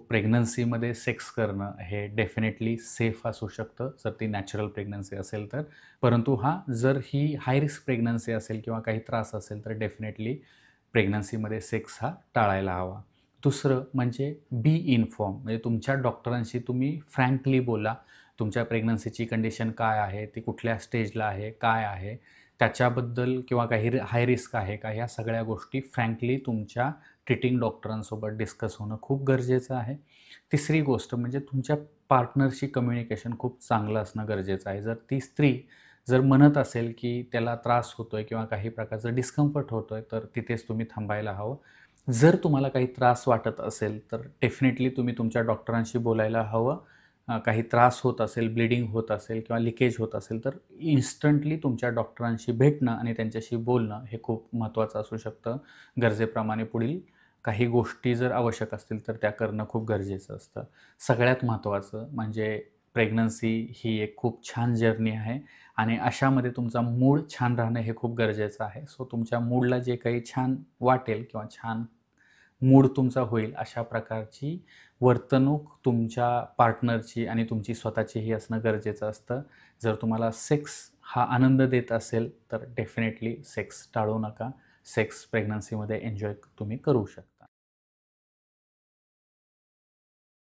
प्रेग्नन्सीमध्ये sex करणं हे definitely safe असू शकतं, जर ती नॅचरल प्रेग्नन्सी असेल तर. परंतु हां, जर ही हाय रिस्क प्रेग्नन्सी असेल किंवा काही त्रास असेल, तर डेफिनेटली प्रेग्नन्सीमध्ये सेक्स हा टाळायला हवा. दुसरं म्हणजे बी इन्फॉर्म, म्हणजे तुमच्या डॉक्टरांशी तुम्ही फ्रँकली बोला. तुमच्या प्रेग्नन्सीची कंडिशन काय आहे, ती कुठल्या स्टेजला आहे, काय आहे, त्याच्याबद्दल किंवा काही हाय रिस्क आहे का, ह्या सगळ्या गोष्टी फ्रँकली तुमच्या ट्रीटिंग डॉक्टरांसोबत डिस्कस होणं खूप गरजेचं आहे. तिसरी गोष्ट म्हणजे तुमच्या पार्टनरशी कम्युनिकेशन खूप चांगलं असणं गरजेचं आहे. जर ती स्त्री जर म्हणत असेल, की त्याला त्रास होतोय किंवा काही प्रकारचं डिस्कम्फर्ट होतोय, तर तिथेच तुम्ही थांबायला हवं. जर तुम्हाला काही त्रास वाटत असेल, तर डेफिनेटली तुम्ही तुमच्या डॉक्टरांशी बोलायला हवं. काही त्रास होत असेल, ब्लीडिंग होत असेल किंवा लिकेज होत असेल, तर इन्स्टंटली तुमच्या डॉक्टरांशी भेटणं आणि त्यांच्याशी बोलणं हे खूप महत्त्वाचं असू शकतं. गरजेप्रमाणे पुढील काही गोष्टी जर आवश्यक असतील, तर त्या करणं खूप गरजेचं असतं. सगळ्यात महत्त्वाचं म्हणजे प्रेग्नन्सी ही एक खूप छान जर्नी आहे आणि अशामध्ये तुमचा मूड छान राहणं हे खूप गरजेचं आहे. सो तुमच्या मूडला जे काही छान वाटेल किंवा छान मूड तुमचा होईल अशा प्रकारची वर्तणूक तुमच्या पार्टनरची आणि तुमची स्वतःचीही असणं गरजेचं असतं. जर तुम्हाला सेक्स हा आनंद देत असेल, तर डेफिनेटली सेक्स टाळू नका. सेक्स प्रेग्नन्सीमध्ये एन्जॉय तुम्ही करू शकता.